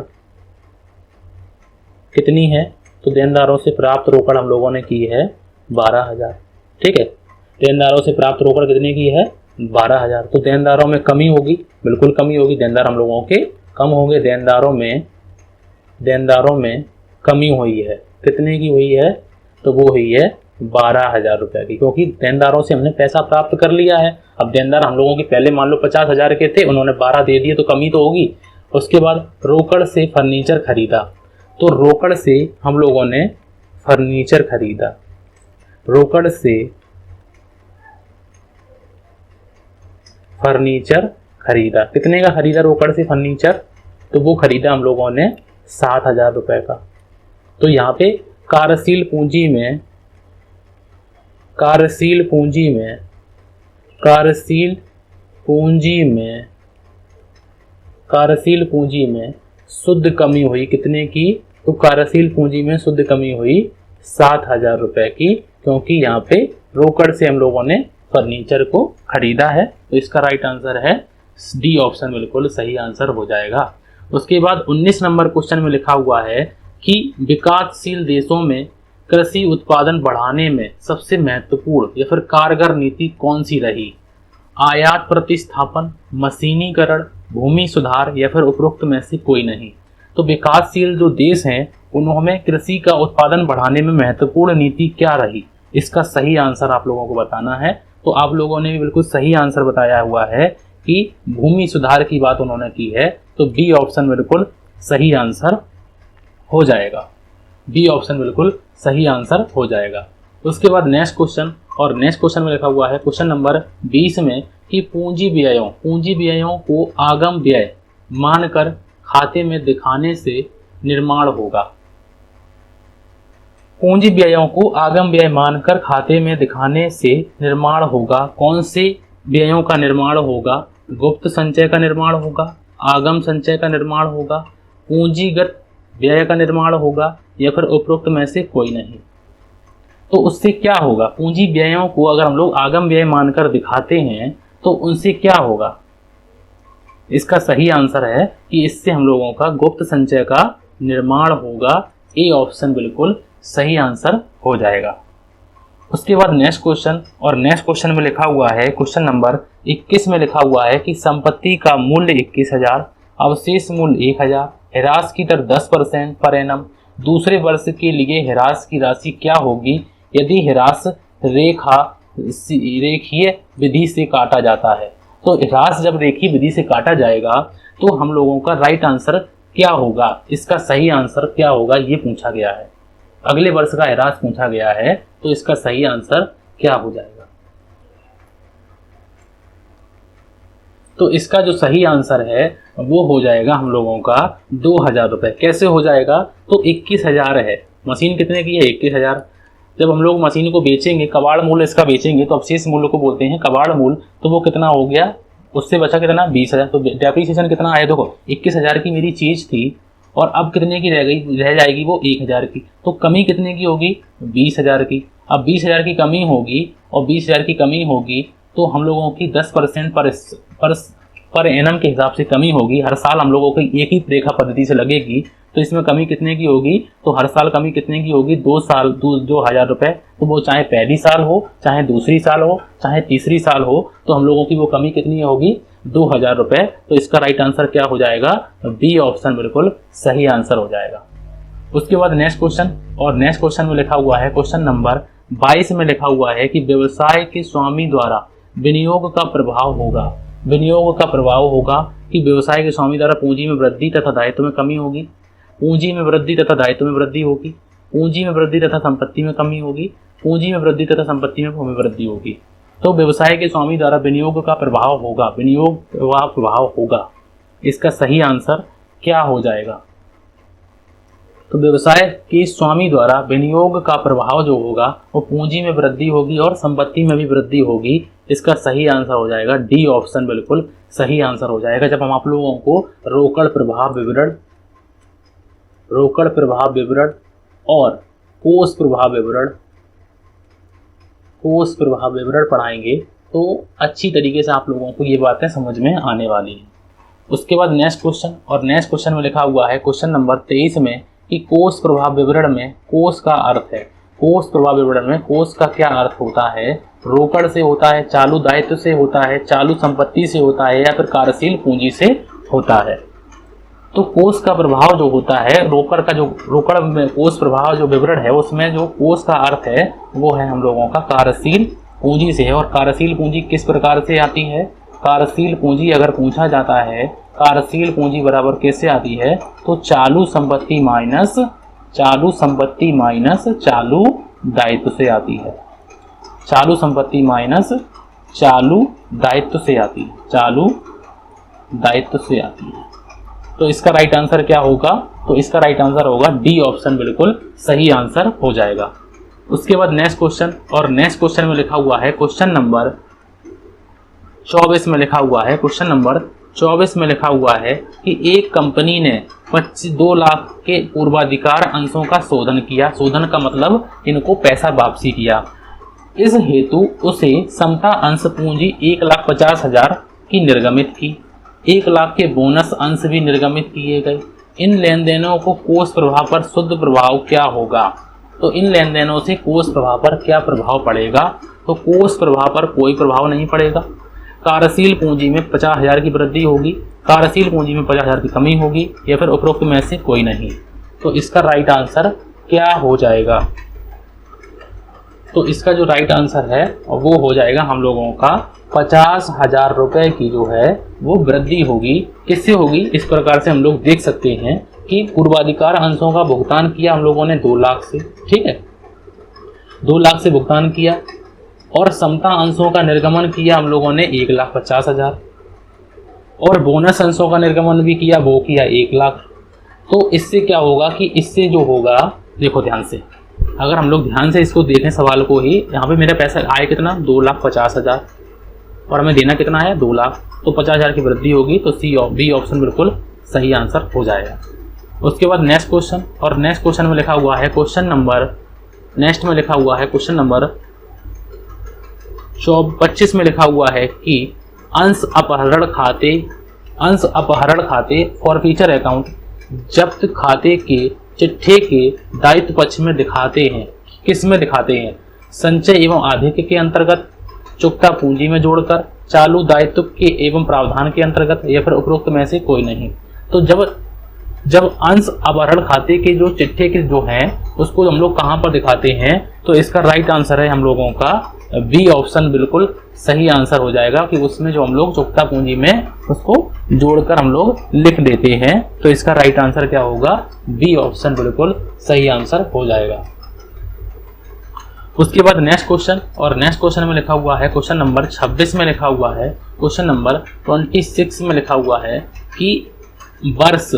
कितनी है? तो देनदारों से प्राप्त रोकड़ हम लोगों ने की है 12,000। ठीक है, देनदारों से प्राप्त रोकड़ कितने की है? 12,000। तो देनदारों में कमी होगी, बिल्कुल कमी होगी, देनदार हम लोगों के कम होंगे। देनदारों में कमी हुई है, कितने की हुई है? तो वो हुई है 12,000 रुपए की, क्योंकि देनदारों से हमने पैसा प्राप्त कर लिया है। अब देनदार हम लोगों के पहले मान लो 50,000 के थे, उन्होंने 12 दे दिए तो कमी तो होगी। उसके बाद रोकड़ से फर्नीचर खरीदा, तो रोकड़ से हम लोगों ने फर्नीचर खरीदा, रोकड़ से फर्नीचर खरीदा। कितने का खरीदा रोकड़ से फर्नीचर? तो वो खरीदा हम लोगों ने 7,000 रुपए का। तो यहाँ पे कार्यशील पूंजी में कार्यशील पूंजी में कार्यशील पूंजी में कार्यशील पूंजी में शुद्ध कमी हुई कितने की? तो कार्यशील पूंजी में शुद्ध कमी हुई 7,000 रुपए की, क्योंकि यहाँ पे रोकड़ से हम लोगों ने फर्नीचर को खरीदा है। तो इसका राइट आंसर है डी ऑप्शन, बिल्कुल सही आंसर हो जाएगा। उसके बाद 19 नंबर क्वेश्चन में लिखा हुआ है कि विकासशील देशों में कृषि उत्पादन बढ़ाने में सबसे महत्वपूर्ण या फिर कारगर नीति कौन सी रही? आयात प्रतिस्थापन, मशीनीकरण, भूमि सुधार या फिर उपरोक्त में से कोई नहीं। तो विकासशील जो देश हैं उन्होंने कृषि का उत्पादन बढ़ाने में महत्वपूर्ण नीति क्या रही? इसका सही आंसर आप लोगों को बताना है। तो आप लोगों ने भी बिल्कुल सही आंसर बताया हुआ है कि भूमि सुधार की बात उन्होंने की है। तो बी ऑप्शन बिल्कुल सही आंसर हो जाएगा, बी ऑप्शन बिल्कुल सही आंसर हो जाएगा। उसके बाद नेक्स्ट क्वेश्चन, और नेक्स्ट क्वेश्चन में लिखा हुआ है क्वेश्चन नंबर 20 में कि पूंजी व्ययों को आगम व्यय मानकर खाते में दिखाने से निर्माण होगा। पूंजी व्ययों को आगम व्यय मानकर खाते में दिखाने से निर्माण होगा। कौन से व्ययों का निर्माण होगा? गुप्त संचय का निर्माण होगा, आगम संचय का निर्माण होगा, पूंजीगत व्यय का निर्माण होगा या फिर उपरोक्त में से कोई नहीं। तो उससे क्या होगा? पूंजी व्ययों को अगर हम लोग आगम व्यय मानकर दिखाते हैं तो उनसे क्या होगा? इसका सही आंसर है कि इससे हम लोगों का गुप्त संचय का निर्माण होगा। ए ऑप्शन बिल्कुल सही आंसर हो जाएगा। उसके बाद नेक्स्ट क्वेश्चन, और नेक्स्ट क्वेश्चन में लिखा हुआ है क्वेश्चन नंबर 21 में लिखा हुआ है कि संपत्ति का मूल्य 21,000, अवशेष मूल्य 1,000, ह्रास की दर 10% पर एनम, दूसरे वर्ष के लिए ह्रास की राशि क्या होगी यदि ह्रास रेखीय विधि से काटा जाता है? तो ह्रास जब रेखीय विधि से काटा जाएगा तो हम लोगों का राइट आंसर क्या होगा? इसका सही आंसर क्या होगा ये पूछा गया है। अगले वर्ष का ह्रास पूछा गया है, तो इसका सही आंसर क्या हो जाएगा? तो इसका जो सही आंसर है वो हो जाएगा हम लोगों का 2,000 रुपए। कैसे हो जाएगा? तो 21,000 है, मशीन कितने की है? 21,000। जब हम लोग मशीन को बेचेंगे, कबाड़ मूल्य इसका बेचेंगे, तो अवशेष मूल्य को बोलते हैं कबाड़ मूल्य, तो वो कितना हो गया? उससे बचा कितना? 20,000। तो डेप्रिसिएशन कितना आया? देखो 21,000 की मेरी चीज थी और अब कितने की रह जाएगी? वो 1,000 की। तो कमी कितने की होगी? 20,000 की। अब 20,000 की कमी होगी और 20,000 की कमी होगी तो हम लोगों की 10% पर एनम के हिसाब से कमी होगी। हर साल हम लोगों की एक ही रेखा पद्धति से लगेगी, तो इसमें कमी कितने की होगी? तो हर साल कमी कितने की होगी? 2,000 रुपए। तो वो चाहे पहली साल हो, चाहे दूसरी साल हो, चाहे तीसरी साल हो, तो हम लोगों की वो कमी कितनी होगी? 2,000 रुपए। तो इसका राइट आंसर क्या हो जाएगा? बी ऑप्शन बिल्कुल सही आंसर हो जाएगा। उसके बाद नेक्स्ट क्वेश्चन, और नेक्स्ट क्वेश्चन में लिखा हुआ है क्वेश्चन नंबर 22 में लिखा हुआ है कि व्यवसाय के स्वामी द्वारा विनियोग का प्रभाव होगा। विनियोग का प्रभाव होगा कि व्यवसाय के स्वामी द्वारा पूंजी में वृद्धि तथा दायित्व में कमी होगी, पूंजी में वृद्धि तथा दायित्व में वृद्धि होगी, पूंजी में वृद्धि तथा संपत्ति में कमी होगी, पूंजी में वृद्धि तथा संपत्ति में वृद्धि होगी। तो व्यवसाय के स्वामी द्वारा विनियोग का प्रभाव होगा, विनियोग का प्रभाव होगा। इसका सही आंसर क्या हो जाएगा? तो व्यवसाय के स्वामी द्वारा विनियोग का प्रभाव जो होगा वो पूंजी में वृद्धि होगी और संपत्ति में भी वृद्धि होगी। इसका सही आंसर हो जाएगा डी ऑप्शन बिल्कुल सही आंसर हो जाएगा। जब हम आप लोगों को रोकड़ प्रभाव विवरण और कोष प्रभाव विवरण पढ़ाएंगे तो अच्छी तरीके से आप लोगों को ये बातें समझ में आने वाली हैं। उसके बाद नेक्स्ट क्वेश्चन, और नेक्स्ट क्वेश्चन में लिखा हुआ है क्वेश्चन नंबर 23 में कि कोष प्रभाव विवरण में कोष का अर्थ है। कोष प्रभाव विवरण में कोष का क्या अर्थ होता है? रोकड़ से होता है, चालू दायित्व से होता है, चालू संपत्ति से होता है या फिर कार्यशील पूंजी से होता है? तो कोष का प्रभाव जो होता है, रोकड़ में कोष प्रभाव जो विवरण है उसमें जो कोष का अर्थ है वो है हम लोगों का कार्यशील पूंजी से है। और कार्यशील पूंजी किस प्रकार से आती है? कार्यशील पूंजी अगर पूछा जाता है कार्यशील पूंजी बराबर कैसे आती है, तो चालू संपत्ति माइनस चालू दायित्व से आती है। चालू संपत्ति माइनस चालू दायित्व से आती है, चालू दायित्व से आती है। तो इसका राइट आंसर क्या होगा? तो इसका राइट आंसर होगा डी ऑप्शन, बिल्कुल सही आंसर हो जाएगा। उसके बाद नेक्स्ट क्वेश्चन, और नेक्स्ट क्वेश्चन में लिखा हुआ है क्वेश्चन नंबर 24 में लिखा हुआ है, क्वेश्चन नंबर 24 में लिखा हुआ है कि एक कंपनी ने 2 लाख के पूर्वाधिकार अंशों का शोधन किया। शोधन का मतलब इनको पैसा वापसी किया। इस हेतु उसे समता अंश पूंजी 1,50,000 की निर्गमित की। 1 लाख के बोनस अंश भी निर्गमित किए गए। इन लेन देनों को कोष प्रभाव पर शुद्ध प्रभाव क्या होगा? तो इन लेन देनों से कोष प्रभाव पर क्या प्रभाव पड़ेगा? तो कोष प्रभाव पर कोई प्रभाव नहीं पड़ेगा। कार्यशील पूंजी में 50,000 की वृद्धि होगी, कार्यशील पूंजी में 50,000 की कमी होगी, या फिर उपरोक्त में से कोई नहीं। तो इसका राइट आंसर क्या हो जाएगा? तो इसका जो राइट आंसर है वो हो जाएगा हम लोगों का 50,000 रुपए की जो है वो वृद्धि होगी। किससे होगी? इस प्रकार से हम लोग देख सकते हैं कि पूर्वाधिकार अंशों का भुगतान किया हम लोगों ने 2 लाख से, ठीक है, 2 लाख से भुगतान किया, और समता अंशों का निर्गमन किया हम लोगों ने 1,50,000, और बोनस अंशों का निर्गमन भी किया, वो किया 1 लाख। तो इससे क्या होगा कि इससे जो होगा, देखो ध्यान से, अगर हम लोग ध्यान से इसको देखें सवाल को ही, यहाँ पे मेरा पैसा आए कितना? 2,50,000, और हमें देना कितना है? 2 लाख। तो 50,000 की वृद्धि होगी, तो बी ऑप्शन बिल्कुल सही आंसर हो जाएगा। उसके बाद नेक्स्ट क्वेश्चन, और नेक्स्ट क्वेश्चन में लिखा हुआ है क्वेश्चन नंबर 25 में लिखा हुआ है कि अंश अपहरण खाते फॉरफीचर अकाउंट जब्त खाते के चिट्ठे के दायित्व पक्ष में दिखाते हैं। किस में दिखाते हैं? संचय एवं आधिक्य के अंतर्गत, चुकता पूंजी में जोड़कर, चालू दायित्व के एवं प्रावधान के अंतर्गत, या फिर उपरोक्त में से कोई नहीं। तो जब अंश अपहरण खाते के जो चिट्ठे के जो हैं उसको हम लोग कहाँ पर दिखाते हैं, तो इसका राइट आंसर है हम लोगों का बी ऑप्शन, बिल्कुल सही आंसर हो जाएगा कि उसमें जो हम लोग चुकता पूंजी में उसको जोड़कर हम लोग लिख देते हैं। तो इसका राइट आंसर क्या होगा? बी ऑप्शन बिल्कुल सही आंसर हो जाएगा। उसके बाद नेक्स्ट क्वेश्चन, और नेक्स्ट क्वेश्चन में लिखा हुआ है क्वेश्चन नंबर 26 में लिखा हुआ है, क्वेश्चन नंबर 26 में लिखा हुआ है कि वर्ष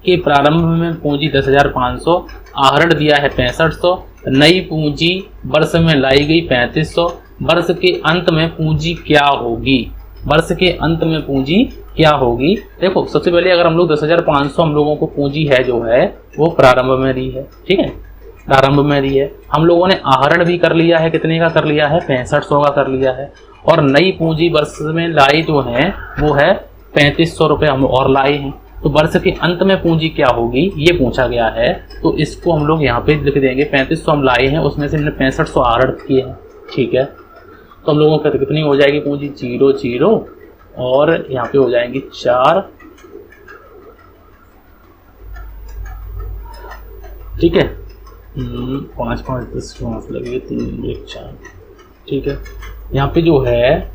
के प्रारंभ में पूंजी 10,500, आहरण दिया है 6500, नई पूंजी वर्ष में लाई गई 3500, वर्ष के अंत में पूंजी क्या होगी? वर्ष के अंत में पूंजी क्या होगी? देखो सबसे पहले अगर हम लोग 10,500 हम लोगों को पूंजी है जो है वो प्रारंभ में दी है, ठीक है, प्रारंभ में दी है। हम लोगों ने आहरण भी कर लिया है, कितने का कर लिया है? 6500 का कर लिया है। और नई पूंजी वर्ष में लाई जो है वो है 3500 रुपये हम और लाए हैं। तो वर्ष के अंत में पूंजी क्या होगी ये पूछा गया है। तो इसको हम लोग यहाँ पे लिख देंगे 3500 हम लाए हैं, उसमें से हमने 6500 आहरण किए हैं, ठीक है। तो हम लोगों को कितनी हो जाएगी पूंजी? 0 0 और यहाँ पे हो जाएंगी 4, ठीक है, 5 5 10 5 लगे 3 1 4, ठीक है। यहाँ पे जो है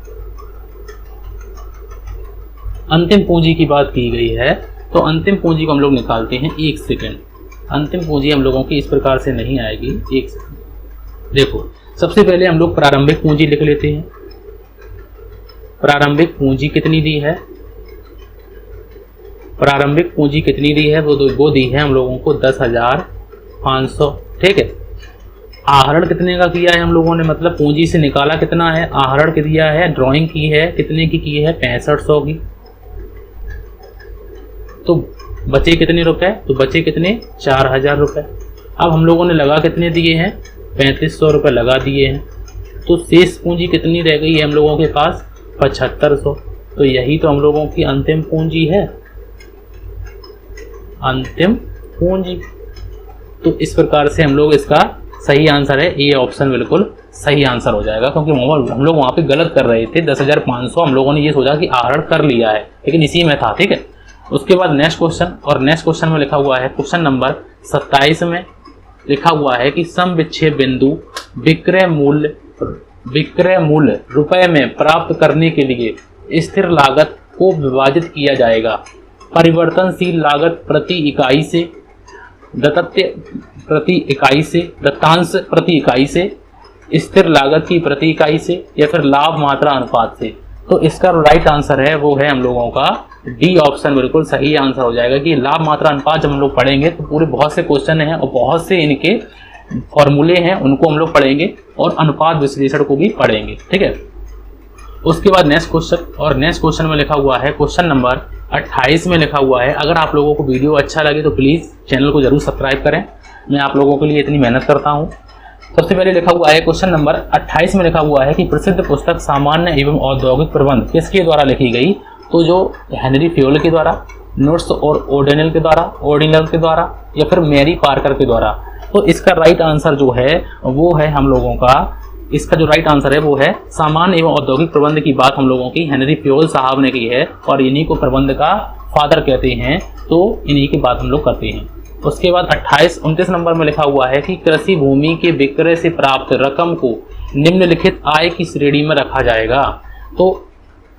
अंतिम पूंजी की बात की गई है, तो अंतिम पूंजी को हम लोग निकालते हैं। 1 सेकेंड, अंतिम पूंजी हम लोगों की इस प्रकार से नहीं आएगी। 1 सेकेंड, देखो सबसे पहले हम लोग प्रारंभिक पूंजी लिख लेते हैं। प्रारंभिक पूंजी कितनी दी है? प्रारंभिक पूंजी कितनी दी है? वो दी है हम लोगों को 10,500, ठीक है। आहरण कितने का किया है हम लोगों ने? मतलब पूंजी से निकाला कितना है? आहरण के दिया है, ड्राइंग की है, कितने की है? 6500 की। तो बचे कितने रुपए? तो बचे कितने? 4,000 रुपए। अब हम लोगों ने लगा कितने दिए हैं? 3500 रुपए लगा दिए हैं। तो शेष पूंजी कितनी रह गई है हम लोगों के पास? 7500। तो यही तो हम लोगों की अंतिम पूंजी है, अंतिम पूंजी। तो इस प्रकार से हम लोग इसका सही आंसर है ए ऑप्शन, बिल्कुल सही आंसर हो जाएगा। क्योंकि हम लोग वहाँ पे गलत कर रहे थे। 10,500 हम लोगों ने ये सोचा कि आहरण कर लिया है, लेकिन इसी में था, ठीक है। उसके बाद नेक्स्ट क्वेश्चन, और नेक्स्ट क्वेश्चन में लिखा हुआ है क्वेश्चन नंबर 27 में लिखा हुआ है कि सम विच्छेद बिंदु विक्रय मूल्य रुपए में प्राप्त करने के लिए स्थिर लागत को विभाजित किया जाएगा। परिवर्तनशील लागत प्रति इकाई से, दत्तांश प्रति इकाई से, स्थिर लागत की प्रति इकाई से, या फिर लाभ मात्रा अनुपात से। तो इसका राइट आंसर है वो है हम लोगों का डी ऑप्शन, बिल्कुल सही आंसर हो जाएगा कि लाभ मात्रा अनुपात जब हम लोग पढ़ेंगे तो पूरे बहुत से क्वेश्चन हैं और बहुत से इनके फॉर्मूले हैं, उनको हम लोग पढ़ेंगे और अनुपात विश्लेषण को भी पढ़ेंगे। ठीक है, उसके बाद नेक्स्ट क्वेश्चन, और नेक्स्ट क्वेश्चन में लिखा हुआ है क्वेश्चन नंबर 28 में लिखा हुआ है, अगर आप लोगों को वीडियो अच्छा लगे तो प्लीज़ चैनल को जरूर सब्सक्राइब करें, मैं आप लोगों के लिए इतनी मेहनत करता हूँ। सबसे पहले लिखा हुआ है क्वेश्चन नंबर 28 में लिखा हुआ है कि प्रसिद्ध पुस्तक सामान्य एवं औद्योगिक प्रबंध किसके द्वारा लिखी गई। तो जो हेनरी फ्योल के द्वारा, नोट्स और ओर्डिनल के द्वारा, या फिर मैरी पार्कर के द्वारा। तो इसका राइट आंसर जो है वो है हम लोगों का, इसका जो राइट आंसर है वो है सामान्य एवं औद्योगिक प्रबंध की बात हम लोगों की हेनरी फ्योल साहब ने की है, और इन्हीं को प्रबंध का फादर कहते हैं, तो इन्हीं की बात हम लोग करते हैं। उसके बाद 29 नंबर में लिखा हुआ है कि कृषि भूमि के विक्रय से प्राप्त रकम को निम्नलिखित आय की श्रेणी में रखा जाएगा। तो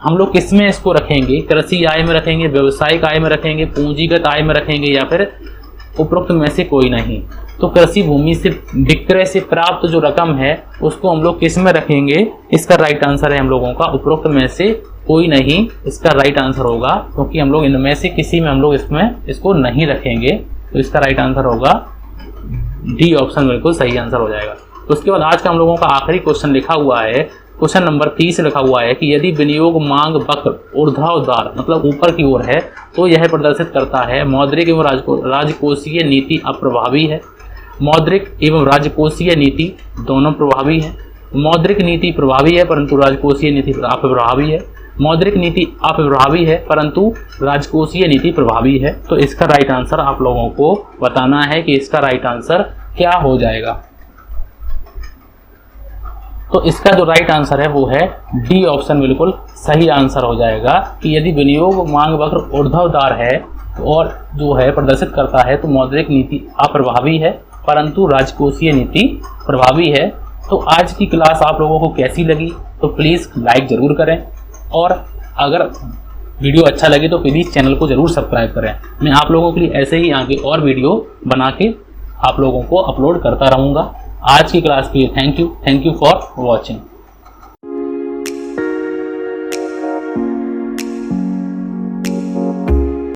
हम लोग किसमें इसको रखेंगे, कृषि आय में रखेंगे, व्यवसायिक आय में रखेंगे, पूंजीगत आय में रखेंगे, या फिर उपरोक्त में से कोई नहीं। तो कृषि भूमि से विक्रय से प्राप्त जो रकम है उसको हम लोग किस में रखेंगे, इसका राइट आंसर है हम लोगों का उपरोक्त में से कोई नहीं, इसका राइट आंसर होगा, क्योंकि हम लोग इनमें से किसी में हम लोग इसको नहीं रखेंगे। तो इसका राइट आंसर होगा डी ऑप्शन, बिल्कुल सही आंसर हो जाएगा। तो उसके बाद आज का हम लोगों का आखिरी क्वेश्चन लिखा हुआ है क्वेश्चन नंबर 30 लिखा हुआ है कि यदि विनियोग मांग वक्र ऊर्ध्वाधर मतलब ऊपर की ओर है तो यह प्रदर्शित करता है मौद्रिक एवं राजकोषीय नीति अप्रभावी है। मौद्रिक एवं राजकोषीय नीति दोनों प्रभावी है। मौद्रिक नीति प्रभावी है परंतु राजकोषीय नीति अप्रभावी है। मौद्रिक नीति अप्रभावी है परंतु राजकोषीय नीति प्रभावी है। तो इसका राइट आंसर आप लोगों को बताना है कि इसका राइट आंसर क्या हो जाएगा। तो इसका जो राइट आंसर है वो है डी ऑप्शन, बिल्कुल सही आंसर हो जाएगा कि यदि विनियोग मांग वक्र ऊर्ध्वाधर है और जो है प्रदर्शित करता है तो मौद्रिक नीति अप्रभावी है परंतु राजकोषीय नीति प्रभावी है। तो आज की क्लास आप लोगों को कैसी लगी तो प्लीज़ लाइक ज़रूर करें, और अगर वीडियो अच्छा लगे तो प्लीज़ चैनल को ज़रूर सब्सक्राइब करें। मैं आप लोगों के लिए ऐसे ही आगे और वीडियो बना के आप लोगों को अपलोड करता रहूँगा। आज की क्लास के लिए थैंक यू फॉर वॉचिंग।